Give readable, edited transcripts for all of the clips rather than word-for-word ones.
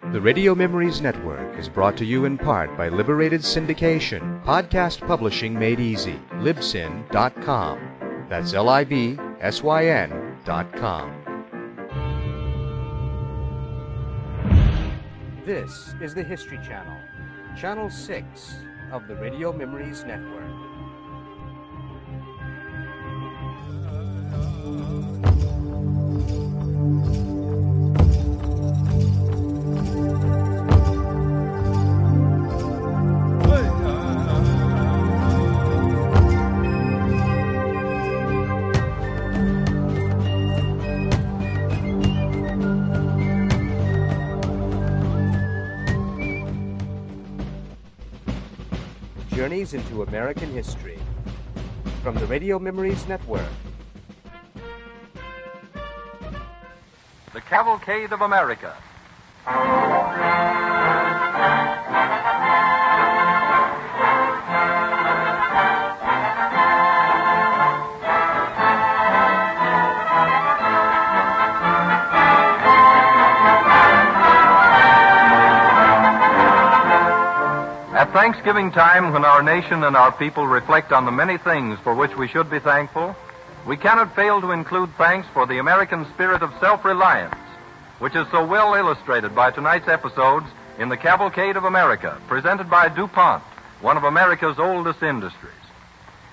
The Radio Memories Network is brought to you in part by Liberated Syndication, podcast publishing made easy, libsyn.com. That's libsyn.com. This is the History Channel, Channel 6 of the Radio Memories Network. Journeys into American History from the Radio Memories Network. The Cavalcade of America. At Thanksgiving time, when our nation and our people reflect on the many things for which we should be thankful, we cannot fail to include thanks for the American spirit of self-reliance, which is so well illustrated by tonight's episodes in the Cavalcade of America, presented by DuPont, one of America's oldest industries.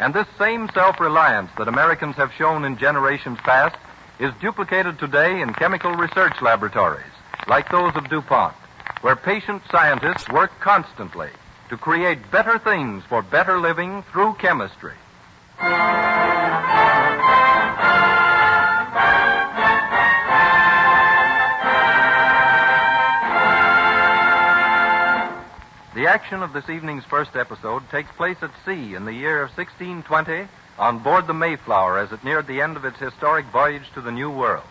And this same self-reliance that Americans have shown in generations past is duplicated today in chemical research laboratories, like those of DuPont, where patient scientists work constantly to create better things for better living through chemistry. The action of this evening's first episode takes place at sea in the year of 1620 on board the Mayflower as it neared the end of its historic voyage to the New World.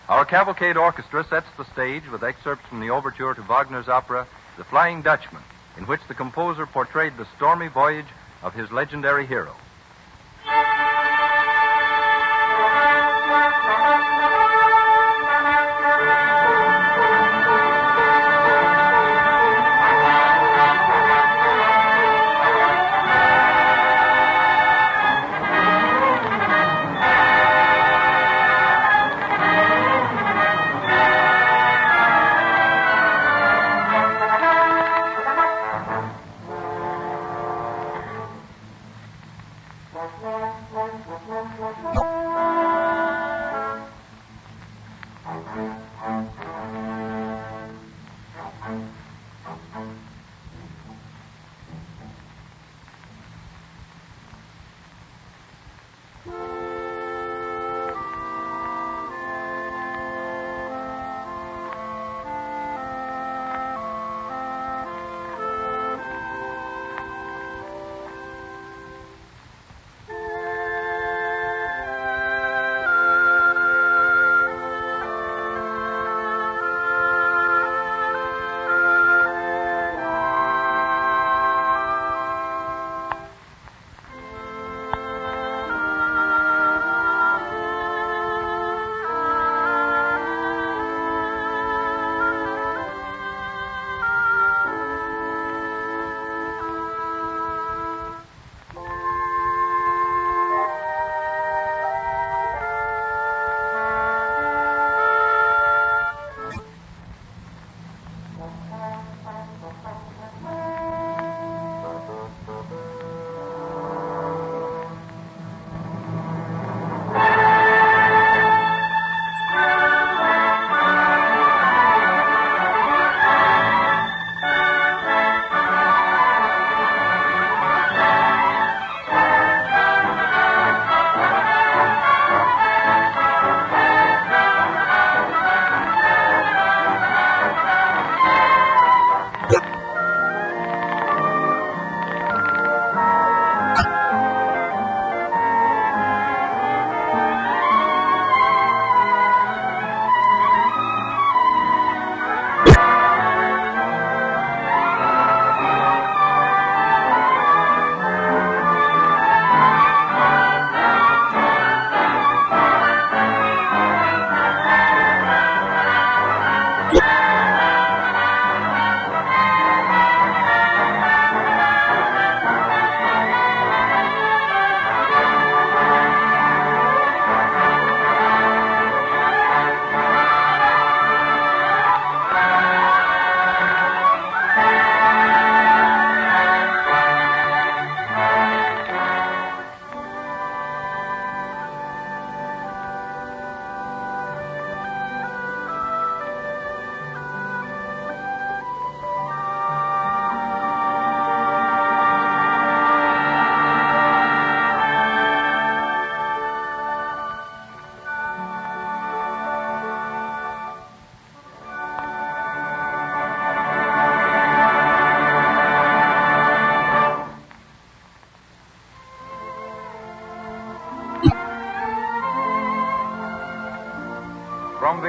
Our Cavalcade Orchestra sets the stage with excerpts from the overture to Wagner's opera, The Flying Dutchman, in which the composer portrayed the stormy voyage of his legendary hero.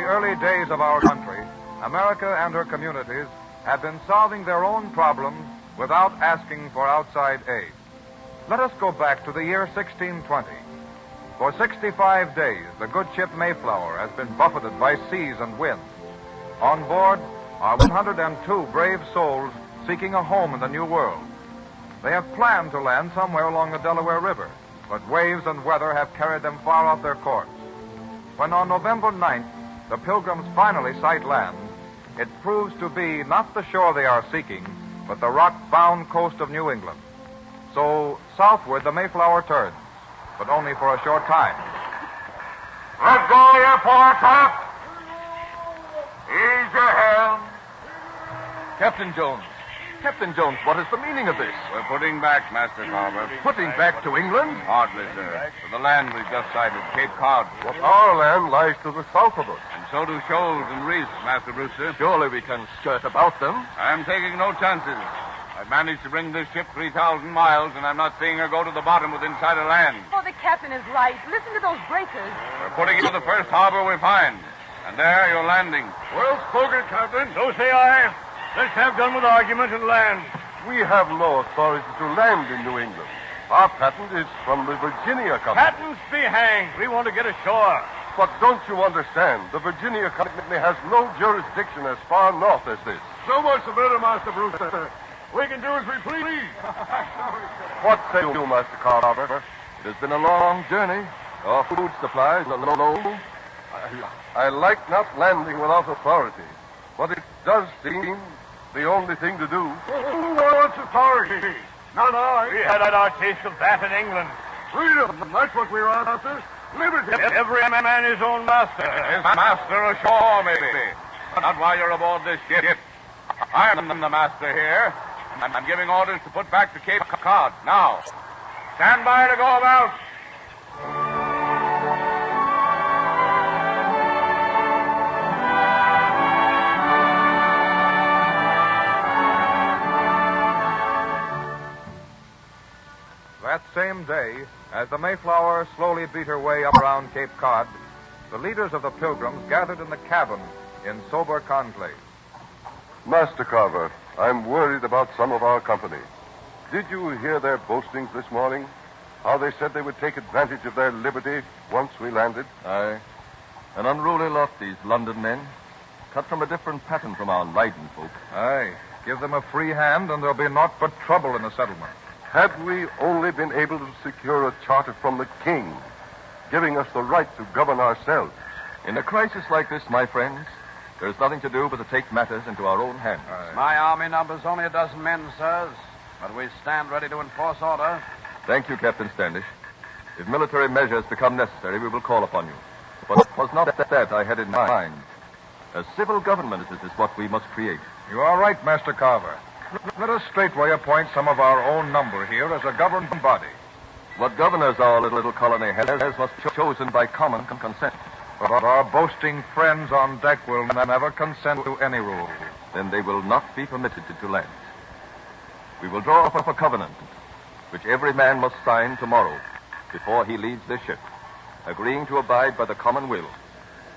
early days of our country, America and her communities had been solving their own problems without asking for outside aid. Let us go back to the year 1620. For 65 days, the good ship Mayflower has been buffeted by seas and winds. On board are 102 brave souls seeking a home in the New World. They have planned to land somewhere along the Delaware River, but waves and weather have carried them far off their course. When on November 9th, the Pilgrims finally sight land, it proves to be not the shore they are seeking, but the rock-bound coast of New England. So southward the Mayflower turns, but only for a short time. Let go your foretop. Ease your helm. Captain Jones, what is the meaning of this? We're putting back, Master Carver. Putting back to England? Hardly, sir. To the land we've just sighted, Cape Cod. But our land lies to the south of us. And so do shoals and reefs, Master Brewster. Surely we can skirt about them. I'm taking no chances. I've managed to bring this ship 3,000 miles, and I'm not seeing her go to the bottom within sight of land. Oh, the captain is right. Listen to those breakers. We're putting into the first harbor we find. And there you're landing. Well spoken, Captain. So say I. Let's have done with argument and land. We have no authority to land in New England. Our patent is from the Virginia Company. Patents be hanged. We want to get ashore. But don't you understand? The Virginia Company has no jurisdiction as far north as this. So much the better, Master Brewster. We can do as we please. What say you, Master Carver? It has been a long journey. Our food supplies are low. I like not landing without authority, but it does seem the only thing to do. Who wants authority? Not I. We had our taste of that in England. Freedom, that's what we're after. Liberty. Every man his own master. His master ashore, maybe. Not while you're aboard this ship. I'm the master here. I'm giving orders to put back to Cape Cod. Now, stand by to go about. That same day, as the Mayflower slowly beat her way up around Cape Cod, the leaders of the Pilgrims gathered in the cabin in sober conclave. Master Carver, I'm worried about some of our company. Did you hear their boastings this morning? How they said they would take advantage of their liberty once we landed? Aye. An unruly lot, these London men. Cut from a different pattern from our Leiden folk. Aye, give them a free hand and there'll be naught but trouble in the settlement. Had we only been able to secure a charter from the king, giving us the right to govern ourselves. In a crisis like this, my friends, there's nothing to do but to take matters into our own hands. My army number's only a dozen men, sirs, but we stand ready to enforce order. Thank you, Captain Standish. If military measures become necessary, we will call upon you. But it was not that I had in mind. A civil government is what we must create. You are right, Master Carver. Let us straightway appoint some of our own number here as a governing body. What governors our little colony has was chosen by common consent. But our boasting friends on deck will never consent to any rule. Then they will not be permitted to land. We will draw up a covenant, which every man must sign tomorrow before he leaves this ship, agreeing to abide by the common will.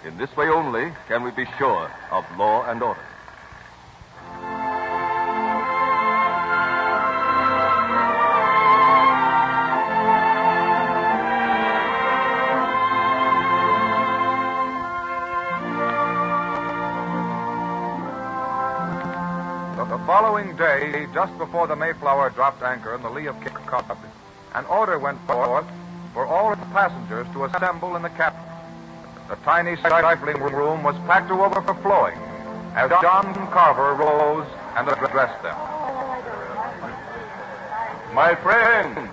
In this way only can we be sure of law and order. The following day, just before the Mayflower dropped anchor in the lee of Cape Cod, an order went forth for all passengers to assemble in the cabin. The tiny stifling room was packed to overflowing as John Carver rose and addressed them. My friends,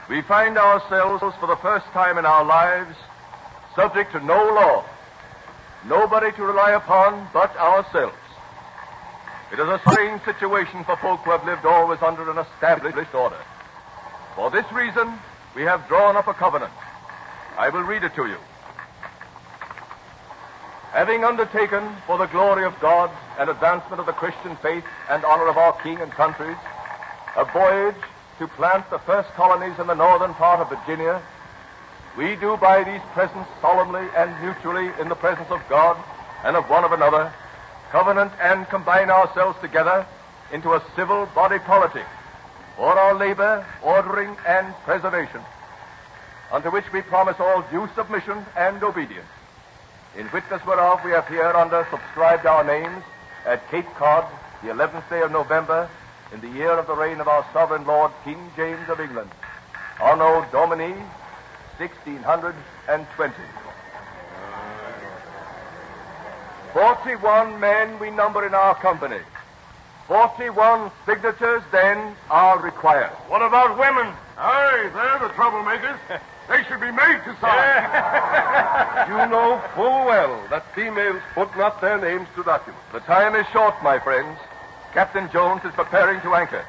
we find ourselves for the first time in our lives subject to no law. Nobody to rely upon but ourselves. It is a strange situation for folk who have lived always under an established order. For this reason, we have drawn up a covenant. I will read it to you. Having undertaken for the glory of God and advancement of the Christian faith and honor of our king and countries, a voyage to plant the first colonies in the northern part of Virginia, we do by these presents solemnly and mutually in the presence of God and of one another, covenant and combine ourselves together into a civil body politic for our labor, ordering, and preservation, unto which we promise all due submission and obedience. In witness whereof we have hereunder subscribed our names at Cape Cod, the 11th day of November, in the year of the reign of our sovereign Lord, King James of England, Anno Domini 1620. 41 men we number in our company. 41 signatures, then, are required. What about women? Aye, they're the troublemakers. They should be made to sign. You know full well that females put not their names to documents. The time is short, my friends. Captain Jones is preparing to anchor.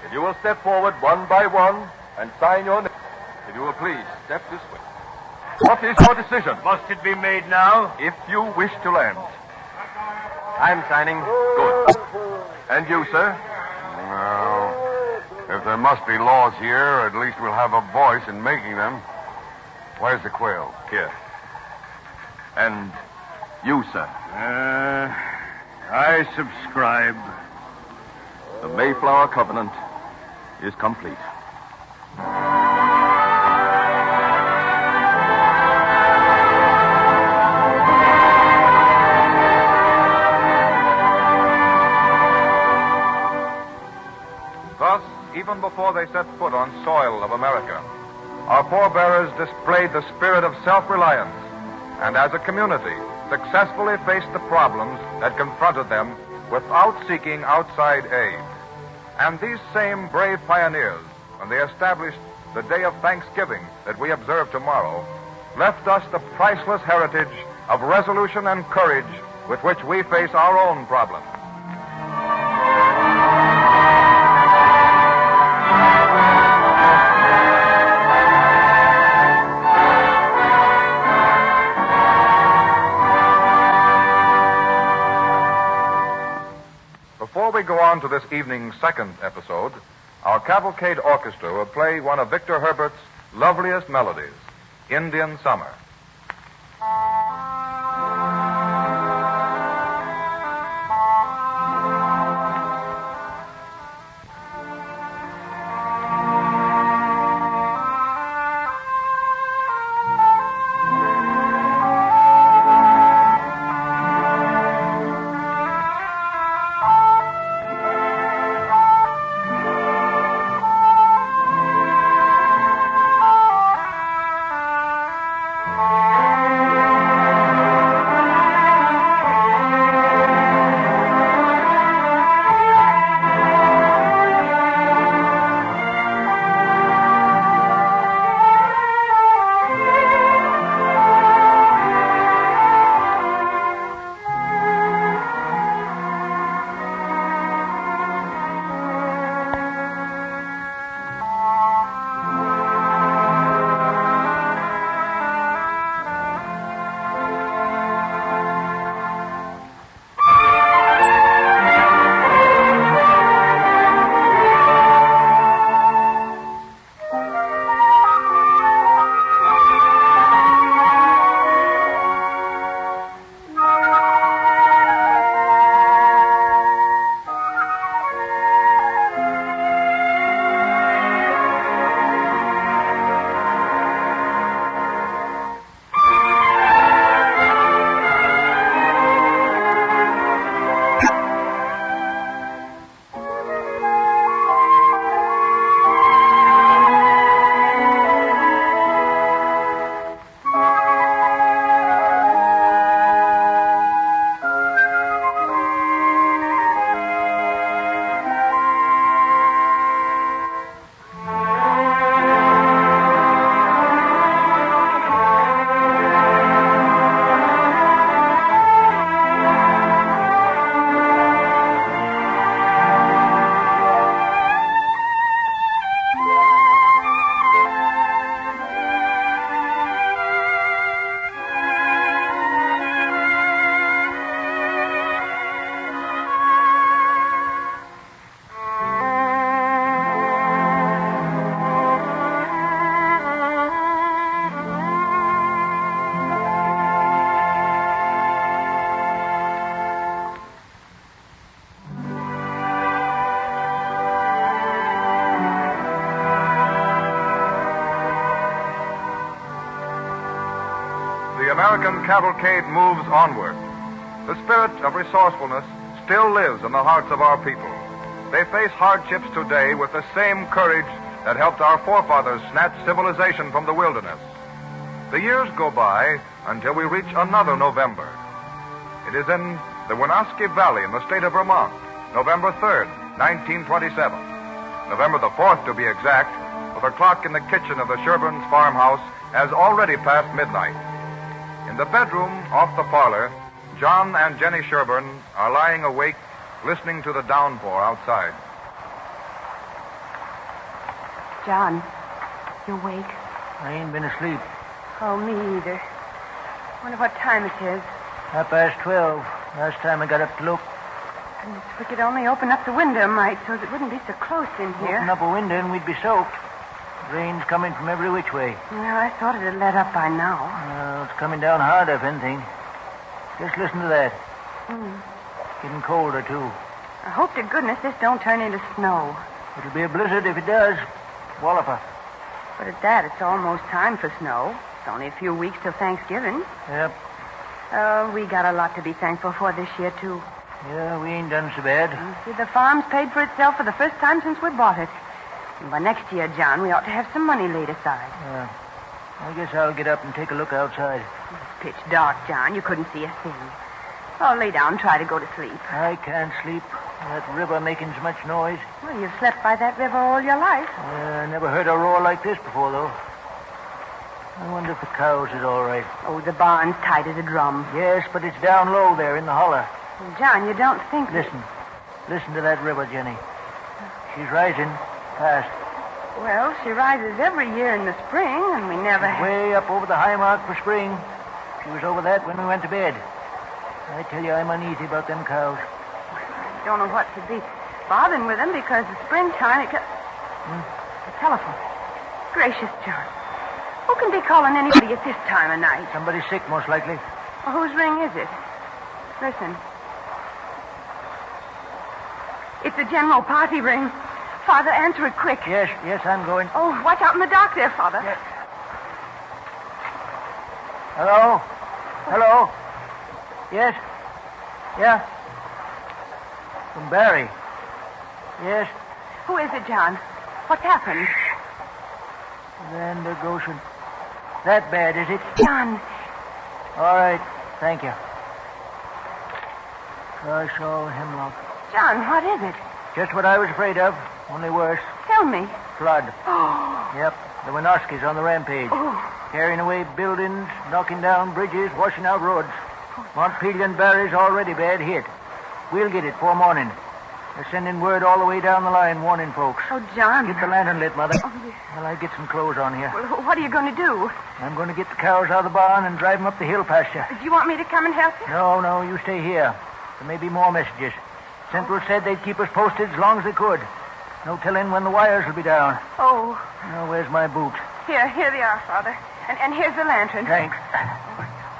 If you will step forward one by one and sign your name. If you will please, step this way. What is your decision? Must it be made now? If you wish to land. I'm signing. Good. And you, sir? Well, if there must be laws here, at least we'll have a voice in making them. Where's the quill? Here. And you, sir? I subscribe. The Mayflower Covenant is complete. Thus, even before they set foot on soil of America, our forebears displayed the spirit of self-reliance, and as a community, successfully faced the problems that confronted them without seeking outside aid. And these same brave pioneers, when they established the day of Thanksgiving that we observe tomorrow, left us the priceless heritage of resolution and courage with which we face our own problems. Before we go on to this evening's second episode, our Cavalcade Orchestra will play one of Victor Herbert's loveliest melodies, Indian Summer. American cavalcade moves onward. The spirit of resourcefulness still lives in the hearts of our people. They face hardships today with the same courage that helped our forefathers snatch civilization from the wilderness. The years go by until we reach another November. It is in the Winooski Valley in the state of Vermont, November 3rd, 1927. November the 4th, to be exact, for the clock in the kitchen of the Sherburns farmhouse has already passed midnight. In the bedroom off the parlor, John and Jenny Sherburn are lying awake, listening to the downpour outside. John, you awake? I ain't been asleep. Oh, me either. Wonder what time it is. 12:30. Last time I got up to look. And if we could only open up the window, mite, so it wouldn't be so close in here. Open up a window and we'd be soaked. Rain's coming from every which way. Well, I thought it'd let up by now. It's coming down harder, if anything. Just listen to that. Getting colder, too. I hope to goodness this don't turn into snow. It'll be a blizzard if it does. Walloper. But at that, it's almost time for snow. It's only a few weeks till Thanksgiving. Yep. We got a lot to be thankful for this year, too. Yeah, we ain't done so bad. See, the farm's paid for itself for the first time since we bought it. And by next year, John, we ought to have some money laid aside. I guess I'll get up and take a look outside. It's pitch dark, John. You couldn't see a thing. Oh, lay down and try to go to sleep. I can't sleep. That river making so much noise. Well, you've slept by that river all your life. I never heard a roar like this before, though. I wonder if the cows is all right. Oh, the barn's tight as a drum. Yes, but it's down low there in the holler. John, you don't think... Listen. Listen to that river, Jenny. She's rising fast. Well, she rises every year in the spring, and we never have... Way up over the high mark for spring. She was over that when we went to bed. I tell you, I'm uneasy about them cows. I don't know what to be bothering with them because the springtime... The telephone. Gracious, John. Who can be calling anybody at this time of night? Somebody sick, most likely. Well, whose ring is it? Listen. It's a general party ring. Father, answer it quick. Yes, I'm going. Oh, watch out in the dark there, Father. Yes. Hello? Hello? Yes? Yeah? From Barry. Yes? Who is it, John? What's happened? Vander Goshen. That bad, is it? John. All right. Thank you. Carshaw Hemlock. John, what is it? Just what I was afraid of, only worse. Tell me. Flood. Oh. Yep. The Winooskis on the rampage. Oh. Carrying away buildings, knocking down bridges, washing out roads. Montpelier and Barry's already bad hit. We'll get it before morning. They're sending word all the way down the line, warning folks. Oh, John. Get the lantern lit, Mother. Oh, yes. Well, I get some clothes on here. Well, what are you going to do? I'm going to get the cows out of the barn and drive them up the hill pasture. Do you want me to come and help you? No, you stay here. There may be more messages. Central said they'd keep us posted as long as they could. No telling when the wires will be down. Oh. Now, where's my boots? Here they are, Father. And here's the lantern. Thanks.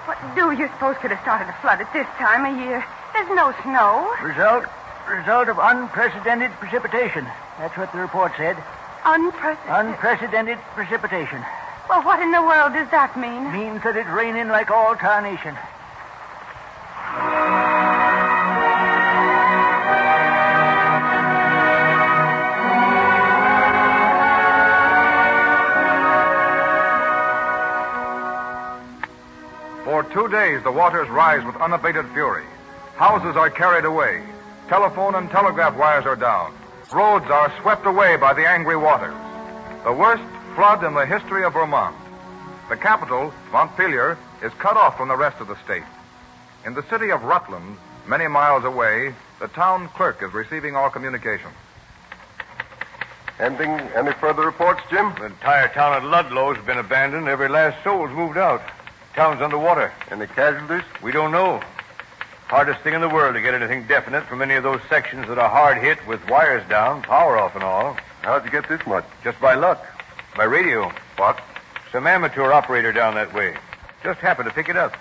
What do you suppose could have started a flood at this time of year? There's no snow. Result of unprecedented precipitation. That's what the report said. Unprecedented precipitation. Well, what in the world does that mean? Means that it's raining like all tarnation. For 2 days, the waters rise with unabated fury. Houses are carried away. Telephone and telegraph wires are down. Roads are swept away by the angry waters. The worst flood in the history of Vermont. The capital, Montpelier, is cut off from the rest of the state. In the city of Rutland, many miles away, the town clerk is receiving all communications. Any further reports, Jim? The entire town of Ludlow has been abandoned. Every last soul's moved out. Town's underwater. Any casualties? We don't know. Hardest thing in the world to get anything definite from any of those sections that are hard hit with wires down, power off and all. How'd you get this much? Just by luck. By radio. What? Some amateur operator down that way. Just happened to pick it up.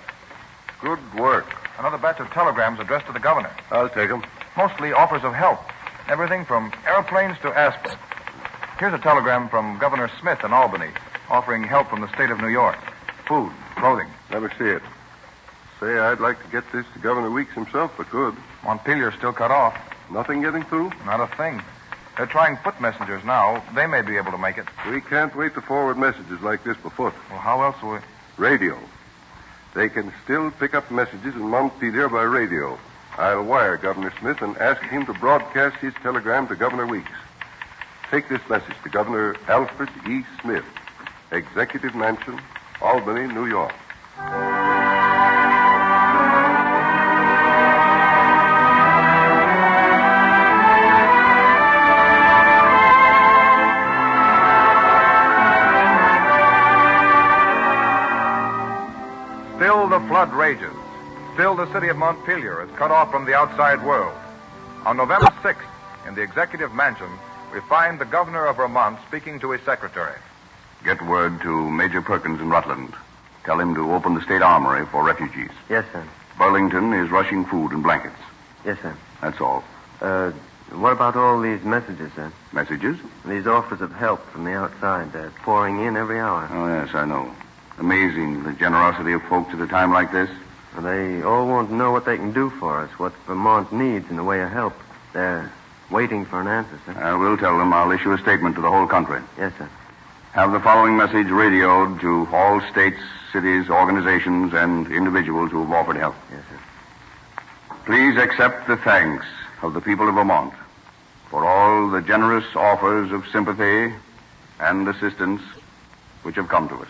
Good work. Another batch of telegrams addressed to the governor. I'll take them. Mostly offers of help. Everything from airplanes to aspirin. Here's a telegram from Governor Smith in Albany, offering help from the state of New York. Food, clothing. Let me see it. Say, I'd like to get this to Governor Weeks himself if I could. Montpelier's still cut off. Nothing getting through? Not a thing. They're trying foot messengers now. They may be able to make it. We can't wait to forward messages like this by foot. Well, how else will we... Radio. They can still pick up messages in Montpelier by radio. I'll wire Governor Smith and ask him to broadcast his telegram to Governor Weeks. Take this message to Governor Alfred E. Smith, Executive Mansion, Albany, New York. Still the flood rages. Still the city of Montpelier is cut off from the outside world. On November 6th, in the Executive Mansion, we find the governor of Vermont speaking to his secretary. Get word to Major Perkins in Rutland. Tell him to open the state armory for refugees. Yes, sir. Burlington is rushing food and blankets. Yes, sir. That's all. What about all these messages, sir? Messages? These offers of help from the outside. They're pouring in every hour. Oh, yes, I know. Amazing, the generosity of folks at a time like this. Well, they all want to know what they can do for us, what Vermont needs in the way of help. They're waiting for an answer, sir. I will tell them. I'll issue a statement to the whole country. Yes, sir. Have the following message radioed to all states, cities, organizations, and individuals who have offered help. Yes, sir. Please accept the thanks of the people of Vermont for all the generous offers of sympathy and assistance which have come to us.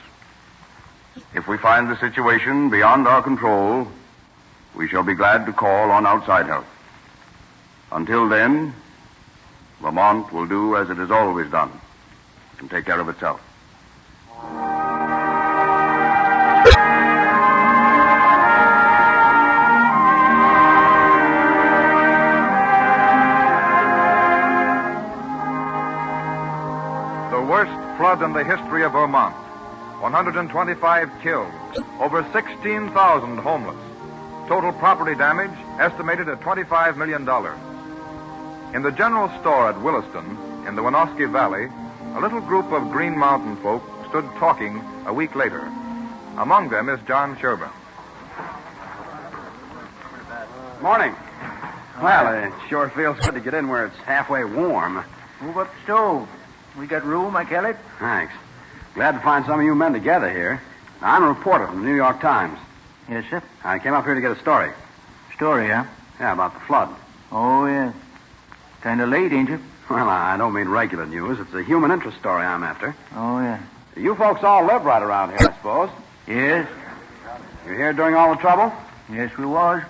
If we find the situation beyond our control, we shall be glad to call on outside help. Until then, Vermont will do as it has always done and take care of itself. The worst flood in the history of Vermont. 125 killed, over 16,000 homeless. Total property damage estimated at $25 million. In the general store at Williston, in the Winooski Valley, a little group of Green Mountain folk stood talking a week later. Among them is John Sherburne. Morning. Well, it sure feels good to get in where it's halfway warm. Move up the stove. We got room, I tell it? Thanks. Glad to find some of you men together here. Now, I'm a reporter from the New York Times. Yes, sir. I came up here to get a story. Story, huh? Yeah, about the flood. Oh, yeah. Kind of late, ain't you? Well, I don't mean regular news. It's a human interest story I'm after. Oh, yeah. You folks all live right around here, I suppose. Yes. You here during all the trouble? Yes, we was.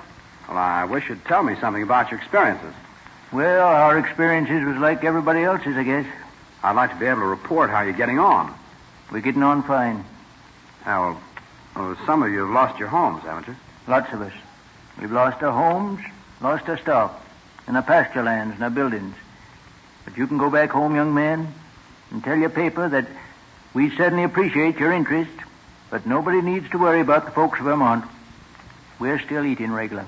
Well, I wish you'd tell me something about your experiences. Well, our experiences was like everybody else's, I guess. I'd like to be able to report how you're getting on. We're getting on fine. Well, some of you have lost your homes, haven't you? Lots of us. We've lost our homes, lost our stock, and our pasture lands and our buildings. But you can go back home, young man, and tell your paper that we certainly appreciate your interest, but nobody needs to worry about the folks of Vermont. We're still eating regular.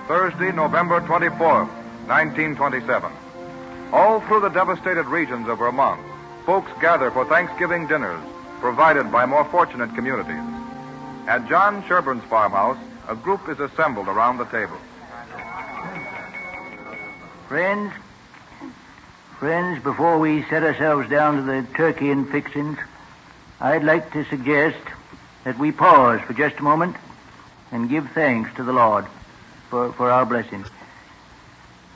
Thursday, November 24th, 1927. All through the devastated regions of Vermont, folks gather for Thanksgiving dinners provided by more fortunate communities. At John Sherburne's farmhouse, a group is assembled around the table. Friends, before we set ourselves down to the turkey and fixings, I'd like to suggest that we pause for just a moment and give thanks to the Lord for our blessings.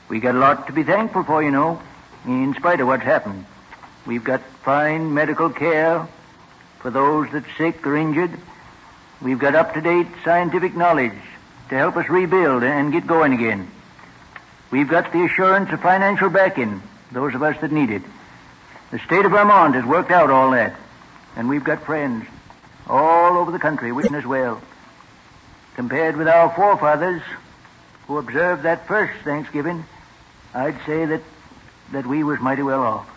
We got a lot to be thankful for, you know, in spite of what's happened. We've got fine medical care for those that's sick or injured. We've got up-to-date scientific knowledge to help us rebuild and get going again. We've got the assurance of financial backing, those of us that need it. The state of Vermont has worked out all that. And we've got friends all over the country wishing us well. Compared with our forefathers who observed that first Thanksgiving, I'd say that we was mighty well off.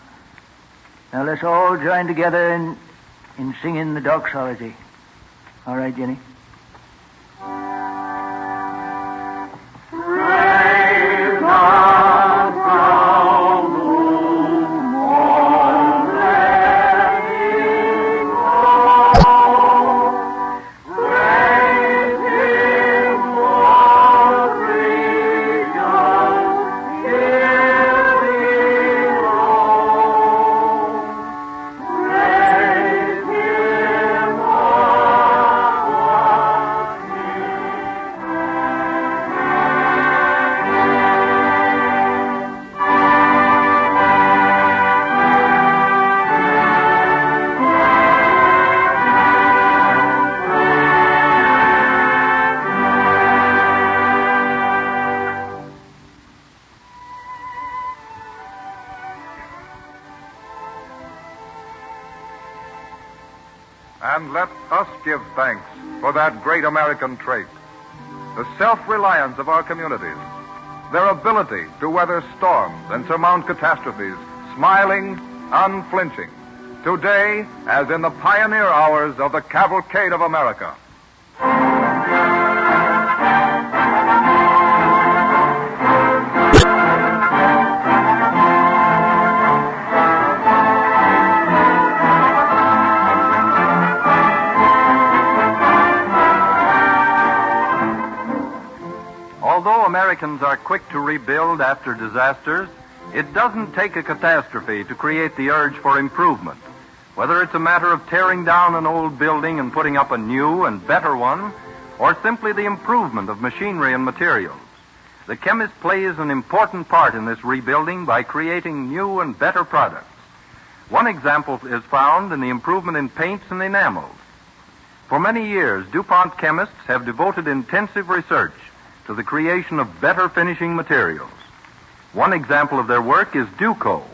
Now let's all join together in singing the doxology. All right, Jenny? Praise God. And let us give thanks for that great American trait, the self-reliance of our communities, their ability to weather storms and surmount catastrophes, smiling, unflinching, today as in the pioneer hours of the Cavalcade of America. Although Americans are quick to rebuild after disasters, it doesn't take a catastrophe to create the urge for improvement. Whether it's a matter of tearing down an old building and putting up a new and better one, or simply the improvement of machinery and materials, the chemist plays an important part in this rebuilding by creating new and better products. One example is found in the improvement in paints and enamels. For many years, DuPont chemists have devoted intensive research to the creation of better finishing materials. One example of their work is Duco,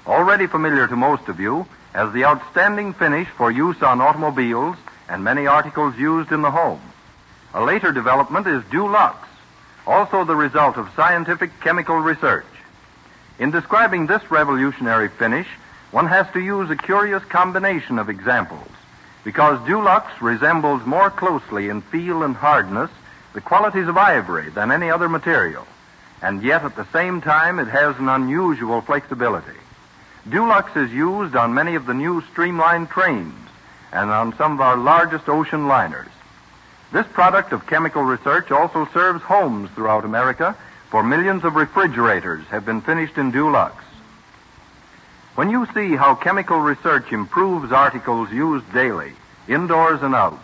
already familiar to most of you as the outstanding finish for use on automobiles and many articles used in the home. A later development is Dulux, also the result of scientific chemical research. In describing this revolutionary finish, one has to use a curious combination of examples, because Dulux resembles more closely in feel and hardness the qualities of ivory than any other material, and yet at the same time it has an unusual flexibility. Dulux is used on many of the new streamlined trains and on some of our largest ocean liners. This product of chemical research also serves homes throughout America, for millions of refrigerators have been finished in Dulux. When you see how chemical research improves articles used daily, indoors and out,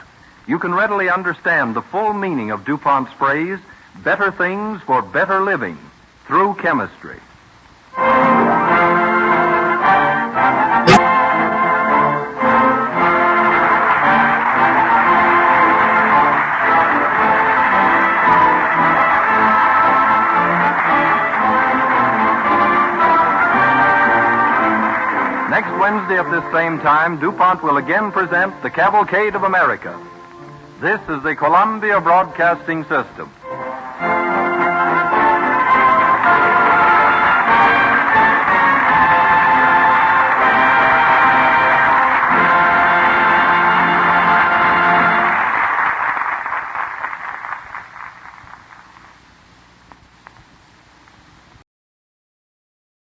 you can readily understand the full meaning of DuPont's phrase, better things for better living, through chemistry. Next Wednesday at this same time, DuPont will again present the Cavalcade of America. This is the Columbia Broadcasting System.